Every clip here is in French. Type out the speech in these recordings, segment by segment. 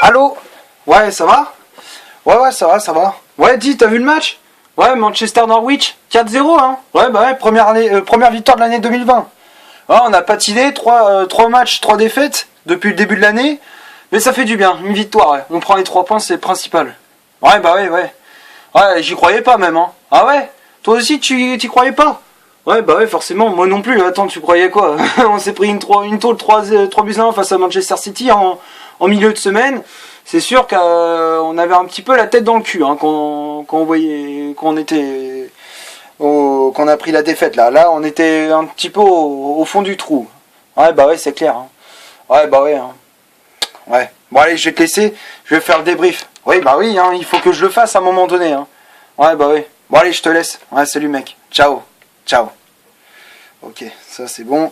Allô? Ouais, ça va? Ouais, ça va, ça va. Ouais, dis, t'as vu le match? Ouais, Manchester-Norwich, 4-0, hein? Ouais, bah ouais, première victoire de l'année 2020. Ouais, on a patiné, 3 matchs, 3 défaites depuis le début de l'année. Mais ça fait du bien, une victoire, ouais. On prend les 3 points, c'est le principal. Ouais, bah ouais. Ouais, j'y croyais pas même, hein. Ah ouais? Toi aussi, t'y croyais pas? Ouais, bah ouais, forcément, moi non plus. Attends, tu croyais quoi? On s'est pris une tôle 3 buts à 1 face à Manchester City en milieu de semaine. C'est sûr qu'on avait un petit peu la tête dans le cul, hein, quand on voyait, qu'on a pris la défaite là. Là, on était un petit peu au fond du trou. Ouais, bah ouais, c'est clair. Hein. Ouais, bah ouais. Hein. Ouais. Bon, allez, je vais te laisser. Je vais faire le débrief. Oui, bah oui, hein, il faut que je le fasse à un moment donné. Hein. Ouais, bah ouais. Bon, allez, je te laisse. Ouais, salut mec. Ciao. Ok, ça c'est bon.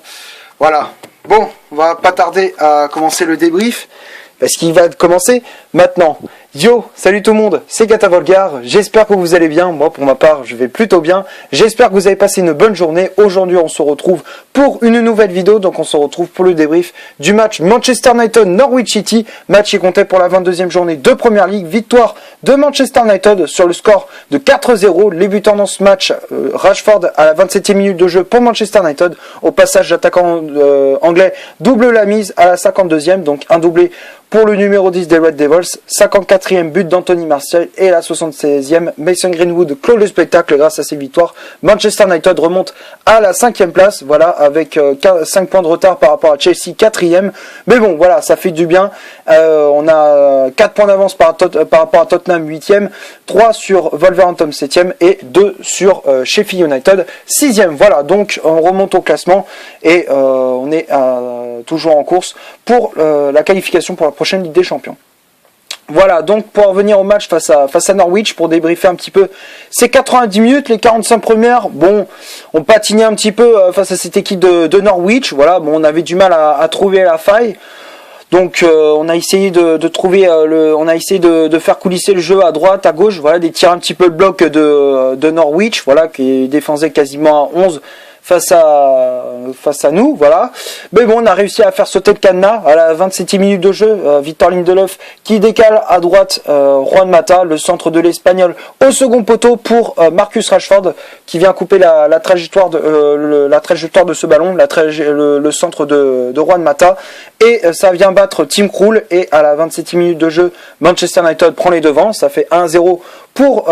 Voilà. Bon, on va pas tarder à commencer le débrief. Parce qu'il va commencer maintenant. Yo, salut tout le monde, c'est Gata Volgar, j'espère que vous allez bien, moi pour ma part je vais plutôt bien, j'espère que vous avez passé une bonne journée. Aujourd'hui on se retrouve pour une nouvelle vidéo, donc on se retrouve pour le débrief du match Manchester United-Norwich City, match qui comptait pour la 22e journée de Premier League, victoire de Manchester United sur le score de 4-0, les buteurs dans ce match, Rashford à la 27e minute de jeu pour Manchester United, au passage l'attaquant anglais double la mise à la 52e, donc un doublé pour le numéro 10 des Red Devils, 54e but d'Anthony Martial et la 76e, Mason Greenwood clôt le spectacle grâce à ses victoires. Manchester United remonte à la 5e place, voilà, avec 5 points de retard par rapport à Chelsea, 4e. Mais bon, voilà, ça fait du bien. On a 4 points d'avance par rapport à Tottenham, 8e, 3 sur Wolverhampton, 7e et 2 sur Sheffield United, 6e. Voilà, donc on remonte au classement et on est toujours en course pour la qualification pour la prochaine Ligue des Champions. Voilà, donc pour revenir au match face à Norwich, pour débriefer un petit peu ces 90 minutes, les 45 premières, bon, on patinait un petit peu face à cette équipe de Norwich, voilà, bon, on avait du mal à trouver la faille. Donc on a essayé de trouver on a essayé de faire coulisser le jeu à droite, à gauche, voilà, d'étirer un petit peu le bloc de Norwich, voilà, qui défendait quasiment à 11 face à nous, voilà. Mais bon, on a réussi à faire sauter le cadenas à la 27e minute de jeu. Victor Lindelof qui décale à droite Juan Mata, le centre de l'Espagnol, au second poteau pour Marcus Rashford qui vient couper la trajectoire de ce ballon, le centre de Juan Mata. Et ça vient battre Tim Krul et à la 27e minute de jeu, Manchester United prend les devants. Ça fait 1-0 pour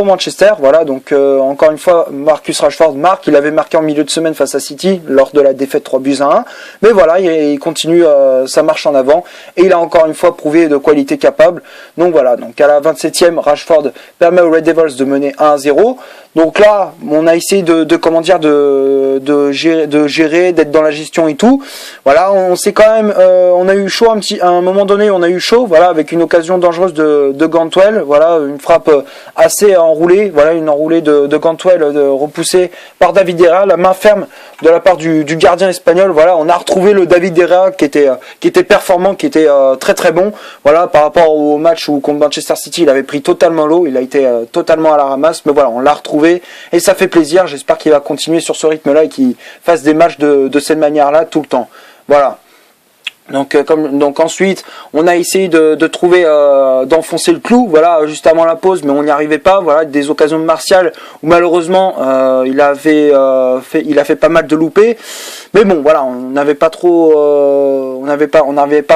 Manchester, voilà, donc encore une fois Marcus Rashford marque, il avait marqué en milieu de semaine face à City lors de la défaite 3 buts à 1, mais voilà, il continue sa marche en avant et il a encore une fois prouvé de quoi il était capable. Donc voilà, donc à la 27e, Rashford permet aux Red Devils de mener 1-0. Donc là, on a essayé de gérer, d'être dans la gestion et tout. Voilà, on s'est quand même, on a eu chaud à un moment donné, on a eu chaud, voilà, avec une occasion dangereuse de Cantwell, voilà, une frappe assez enroulée, voilà, une enroulée de Cantwell repoussée par David De Gea, la main ferme de la part du gardien espagnol. Voilà, on a retrouvé le David De Gea qui était performant, qui était très très bon. Voilà, par rapport au match où contre Manchester City, il avait pris totalement l'eau, il a été totalement à la ramasse, mais voilà, on l'a retrouvé. Et ça fait plaisir, j'espère qu'il va continuer sur ce rythme-là et qu'il fasse des matchs de cette manière-là tout le temps. Voilà. Donc ensuite, on a essayé de trouver, d'enfoncer le clou, voilà, juste avant la pause, mais on n'y arrivait pas. Voilà, des occasions de Martial où malheureusement il a fait pas mal de loupés. Mais bon, voilà, on n'avait pas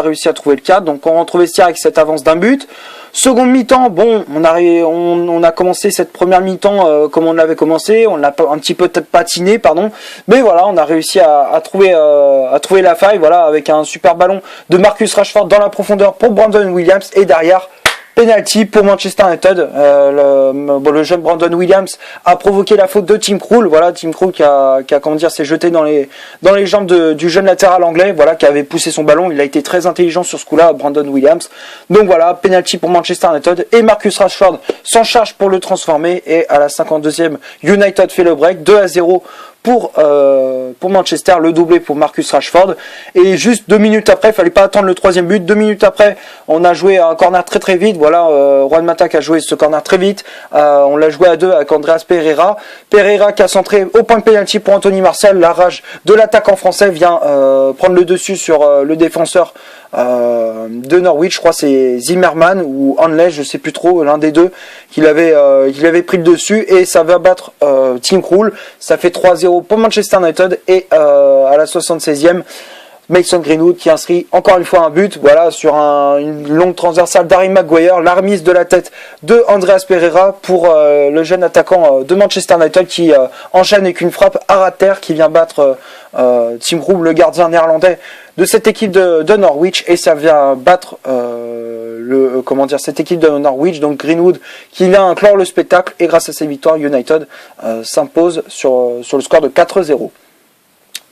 réussi à trouver le cadre. Donc on retrouve vestiaire avec cette avance d'un but. Seconde mi-temps, bon, on a commencé cette première mi-temps comme on l'avait commencé, on l'a un petit peu patiné, pardon, mais voilà, on a réussi à trouver la faille, voilà, avec un super ballon de Marcus Rashford dans la profondeur pour Brandon Williams et derrière penalty pour Manchester United. Le jeune Brandon Williams a provoqué la faute de Tim Krul. Voilà, Tim Krul qui s'est jeté dans les jambes du jeune latéral anglais. Voilà, qui avait poussé son ballon. Il a été très intelligent sur ce coup-là, Brandon Williams. Donc voilà, penalty pour Manchester United et Marcus Rashford s'en charge pour le transformer. Et à la 52e, United fait le break, 2-0 pour Manchester, le doublé pour Marcus Rashford. Et juste 2 minutes après, il fallait pas attendre le troisième but. 2 minutes après, on a joué un corner très vite. Voilà, Juan Mata qui a joué ce corner très vite. On l'a joué à 2 avec Andreas Pereira. Pereira qui a centré au point de pénalty pour Anthony Martial. La rage de l'attaquant français vient prendre le dessus sur le défenseur de Norwich, je crois c'est Zimmerman ou Hanley, je sais plus trop, l'un des deux, qu'il avait pris le dessus, et ça va battre Tim Krul. Ça fait 3-0 pour Manchester United, et à la 76e, Mason Greenwood qui inscrit encore une fois un but, voilà, sur une longue transversale d'Harry Maguire, la remise de la tête de Andreas Pereira pour le jeune attaquant de Manchester United qui enchaîne avec une frappe à ras de terre qui vient battre Tim Krul, le gardien néerlandais de cette équipe de Norwich, et ça vient battre cette équipe de Norwich. Donc Greenwood qui vient clore le spectacle, et grâce à ces victoires, United s'impose sur le score de 4-0.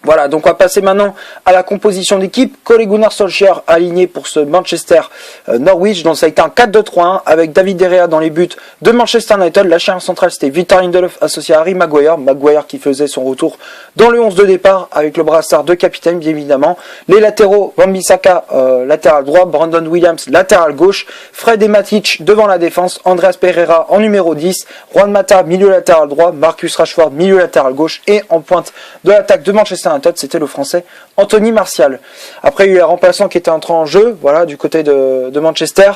Voilà, donc on va passer maintenant à la composition d'équipe. Ole Gunnar Solskjaer aligné pour ce Manchester Norwich. Donc ça a été un 4-2-3-1 avec David De Gea dans les buts de Manchester United. La charnière centrale, c'était Victor Lindelof associé à Harry Maguire. Maguire qui faisait son retour dans le 11 de départ avec le brassard de capitaine, bien évidemment. Les latéraux, Wan-Bissaka latéral droit, Brandon Williams latéral gauche, Fred et Matic devant la défense, Andreas Pereira en numéro 10, Juan Mata milieu latéral droit, Marcus Rashford milieu latéral gauche, et en pointe de l'attaque de Manchester United, c'était le français Anthony Martial. Après, il y a eu un remplaçant qui était entré en jeu, voilà, du côté de Manchester.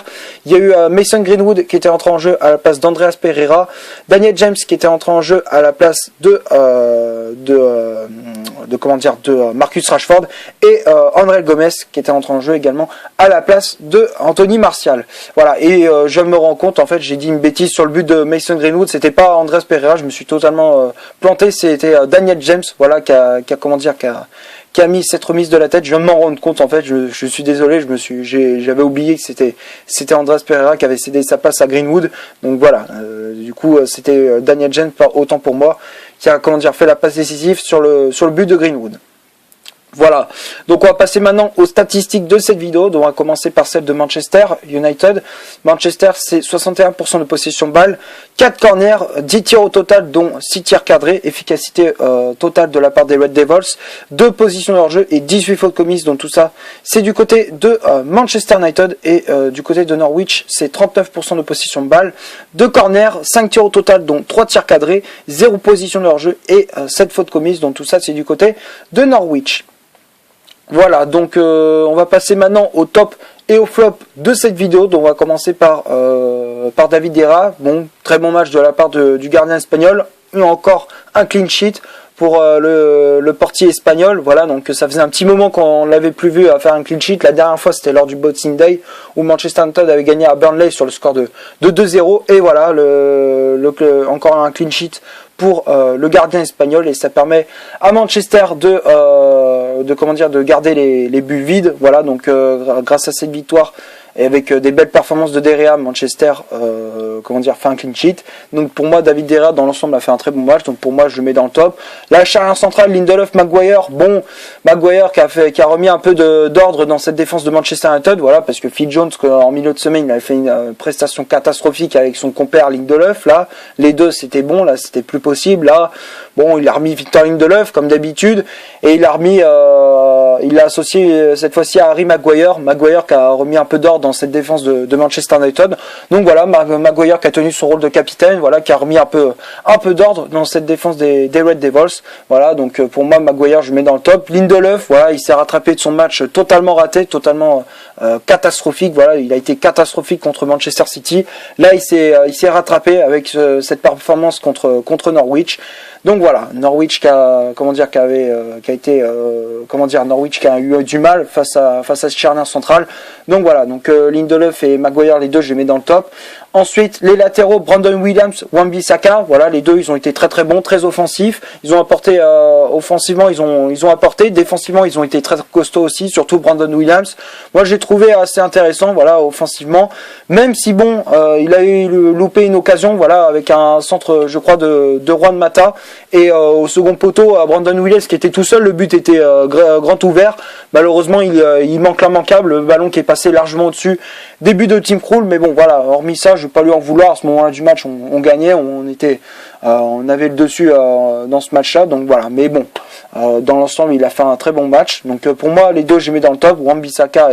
Il y a eu Mason Greenwood qui était entré en jeu à la place d'Andreas Pereira, Daniel James qui était entré en jeu à la place de Marcus Rashford, et André Gomez qui était entré en jeu également à la place de Anthony Martial. Voilà, et je me rends compte, en fait, j'ai dit une bêtise sur le but de Mason Greenwood, c'était pas Andreas Pereira, je me suis totalement planté, c'était Daniel James, voilà, qui a mis cette remise de la tête. Je viens de m'en rendre compte, en fait, je suis désolé, j'avais oublié que c'était Andreas Pereira qui avait cédé sa place à Greenwood. Donc voilà, du coup c'était Daniel James, autant pour moi, qui a fait la passe décisive sur le but de Greenwood. Voilà, donc on va passer maintenant aux statistiques de cette vidéo. Donc on va commencer par celle de Manchester United. Manchester, c'est 61% de possession de balle, 4 corners, 10 tirs au total, dont 6 tirs cadrés, efficacité totale de la part des Red Devils, 2 positions hors jeu et 18 fautes commises. Donc tout ça, c'est du côté de Manchester United, et du côté de Norwich, c'est 39% de possession de balle, 2 corners, 5 tirs au total, dont 3 tirs cadrés, 0 position hors jeu et 7 fautes commises. Donc tout ça, c'est du côté de Norwich. Voilà, donc on va passer maintenant au top et au flop de cette vidéo. Donc on va commencer par David De Gea. Bon, très bon match de la part du gardien espagnol. Et encore un clean sheet pour le portier espagnol. Voilà, donc ça faisait un petit moment qu'on l'avait plus vu à faire un clean sheet. La dernière fois, c'était lors du Boxing Day où Manchester United avait gagné à Burnley sur le score de 2-0. Et voilà, encore un clean sheet pour le gardien espagnol, et ça permet à Manchester de garder les buts vides. Voilà, donc grâce à cette victoire et avec des belles performances de De Gea, Manchester fait un clean sheet. Donc pour moi, David De Gea dans l'ensemble a fait un très bon match, donc pour moi je le mets dans le top. La charnière centrale, Lindelof, Maguire, bon, Maguire qui a remis un peu d'ordre dans cette défense de Manchester United, voilà, parce que Phil Jones, en milieu de semaine, il avait fait une prestation catastrophique avec son compère Lindelof. Là, les deux c'était bon, là c'était plus possible. Là, bon, il a remis Victor Lindelof comme d'habitude, et il l'a associé cette fois-ci à Harry Maguire qui a remis un peu d'ordre dans cette défense de Manchester United. Donc voilà, Maguire qui a tenu son rôle de capitaine, voilà, qui a remis un peu d'ordre dans cette défense des Red Devils. Voilà, donc pour moi, Maguire, je mets dans le top. Lindelof, voilà, il s'est rattrapé de son match totalement raté, totalement catastrophique. Voilà, il a été catastrophique contre Manchester City. Là, il s'est rattrapé avec cette performance contre Norwich. Donc voilà, Norwich Norwich qui a eu du mal face à ce charnière central. Donc voilà, donc Lindelof et Maguire, les deux, je les mets dans le top. Ensuite, les latéraux, Brandon Williams, Wan-Bissaka, voilà, les deux, ils ont été très très bons, très offensifs. Ils ont apporté offensivement, ils ont apporté. Défensivement, ils ont été très costauds aussi, surtout Brandon Williams. Moi, j'ai trouvé assez intéressant, voilà, offensivement. Même si bon, il a loupé une occasion, voilà, avec un centre, je crois, de Juan Mata, et au second poteau, Brandon Williams qui était tout seul, le but était grand ouvert. Malheureusement, il manque l'immanquable, le ballon qui est passé largement au-dessus des buts de Tim Krul. Mais bon, voilà, hormis ça, je vais pas lui en vouloir. À ce moment-là du match, on gagnait, on avait le dessus dans ce match-là. Donc voilà. Mais bon, dans l'ensemble, il a fait un très bon match. Donc pour moi, les deux, je les mets dans le top. Wan-Bissaka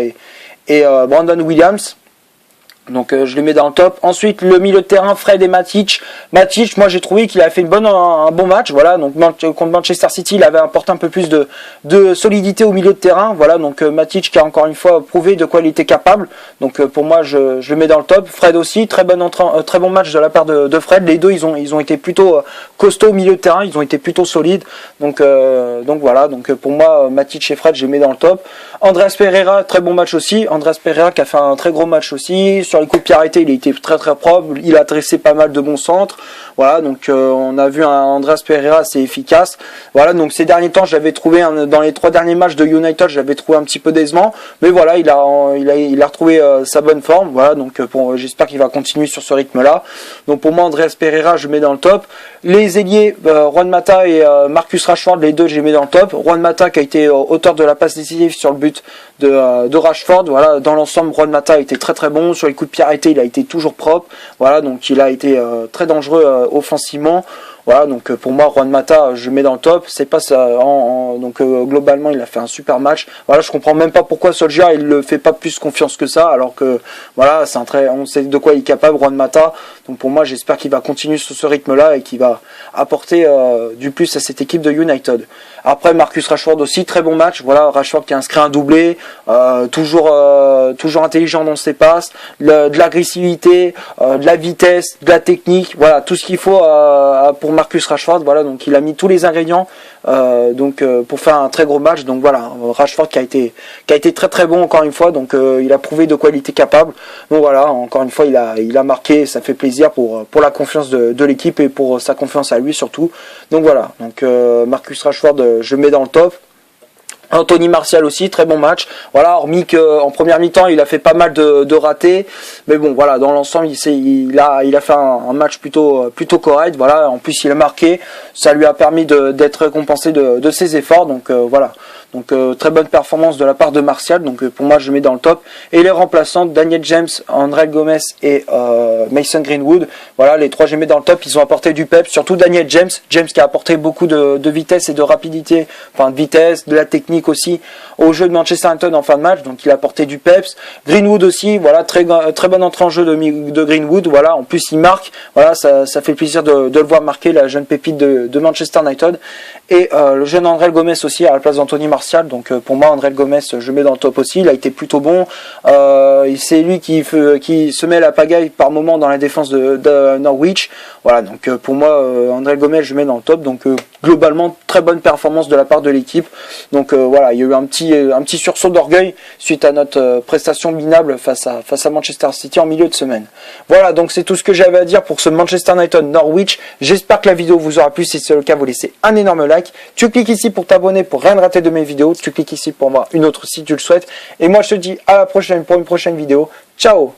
et Brandon Williams. Donc je les mets dans le top. Ensuite le milieu de terrain, Fred et Matic. Matic, moi j'ai trouvé qu'il a fait un bon match. Voilà, donc contre Manchester City, il avait apporté un peu plus de solidité au milieu de terrain. Voilà, donc Matic qui a encore une fois prouvé de quoi il était capable. Donc pour moi je le mets dans le top. Fred aussi, très bon match de la part de Fred. Les deux ils ont été plutôt costauds au milieu de terrain, ils ont été plutôt solides. Donc voilà, donc pour moi Matic et Fred je les mets dans le top. Andreas Pereira, très bon match aussi. Andreas Pereira qui a fait un très gros match aussi. Sur les coups de pied arrêtés, il a été très très propre. Il a dressé pas mal de bons centres. Voilà, donc on a vu un Andreas Pereira assez efficace. Voilà, donc ces derniers temps, j'avais trouvé dans les 3 derniers matchs de United, j'avais trouvé un petit peu décevant. Mais voilà, il a retrouvé sa bonne forme. Voilà, donc j'espère qu'il va continuer sur ce rythme-là. Donc pour moi, Andreas Pereira, je mets dans le top. Les ailiers, Juan Mata et Marcus Rashford, les deux, je les mets dans le top. Juan Mata qui a été auteur de la passe décisive sur le but de Rashford. Voilà, dans l'ensemble, Juan Mata a été très très bon. Sur les coups de pied arrêtés, il a été toujours propre. Voilà, donc il a été très dangereux offensivement. Voilà, donc pour moi, Juan Mata, je mets dans le top. C'est pas ça. Globalement, il a fait un super match. Voilà, je comprends même pas pourquoi Solskjaer il le fait pas plus confiance que ça, alors que voilà, on sait de quoi il est capable, Juan Mata. Donc pour moi, j'espère qu'il va continuer sur ce rythme-là et qu'il va apporter du plus à cette équipe de United. Après, Marcus Rashford aussi, très bon match. Voilà, Rashford qui a inscrit un doublé, toujours intelligent dans ses passes, de l'agressivité, de la vitesse, de la technique. Voilà, tout ce qu'il faut pour Marcus Rashford. Voilà, donc il a mis tous les ingrédients pour faire un très gros match. Donc voilà, Rashford qui a été très très bon encore une fois. Donc il a prouvé de quoi il était capable. Donc voilà, encore une fois, il a marqué. Ça fait plaisir pour la confiance de l'équipe et pour sa confiance à lui surtout. Donc voilà, donc Marcus Rashford, je le mets dans le top. Anthony Martial aussi, très bon match. Voilà, hormis qu'en première mi-temps, il a fait pas mal de ratés. Mais bon, voilà, dans l'ensemble, il a fait un match plutôt correct. Voilà, en plus, il a marqué. Ça lui a permis d'être récompensé de ses efforts. Donc voilà. Donc très bonne performance de la part de Martial. Donc pour moi, je mets dans le top. Et les remplaçants, Daniel James, André Gomes et Mason Greenwood. Voilà, les trois, je les mets dans le top. Ils ont apporté du pep. Surtout Daniel James. James qui a apporté beaucoup de vitesse et de rapidité. Enfin, de vitesse, de la technique aussi au jeu de Manchester United en fin de match, donc il a apporté du peps. Greenwood aussi, voilà, très bonne entrée en jeu de Greenwood, voilà, en plus il marque, voilà, ça fait plaisir de le voir marquer, la jeune pépite de Manchester United. Et le jeune André Gomes aussi à la place d'Anthony Martial. Donc pour moi, André Gomes, je mets dans le top aussi. Il a été plutôt bon. C'est lui qui se met la pagaille par moment dans la défense de Norwich. Voilà, donc pour moi, André Gomes, je mets dans le top. Donc globalement, très bonne performance de la part de l'équipe. Donc voilà, il y a eu un petit sursaut d'orgueil suite à notre prestation minable face à Manchester City en milieu de semaine. Voilà, donc c'est tout ce que j'avais à dire pour ce Manchester United Norwich. J'espère que la vidéo vous aura plu. Si c'est le cas, vous laissez un énorme like. Tu cliques ici pour t'abonner pour rien rater de mes vidéos. Tu cliques ici pour voir une autre si tu le souhaites. Et moi je te dis à la prochaine pour une prochaine vidéo. Ciao!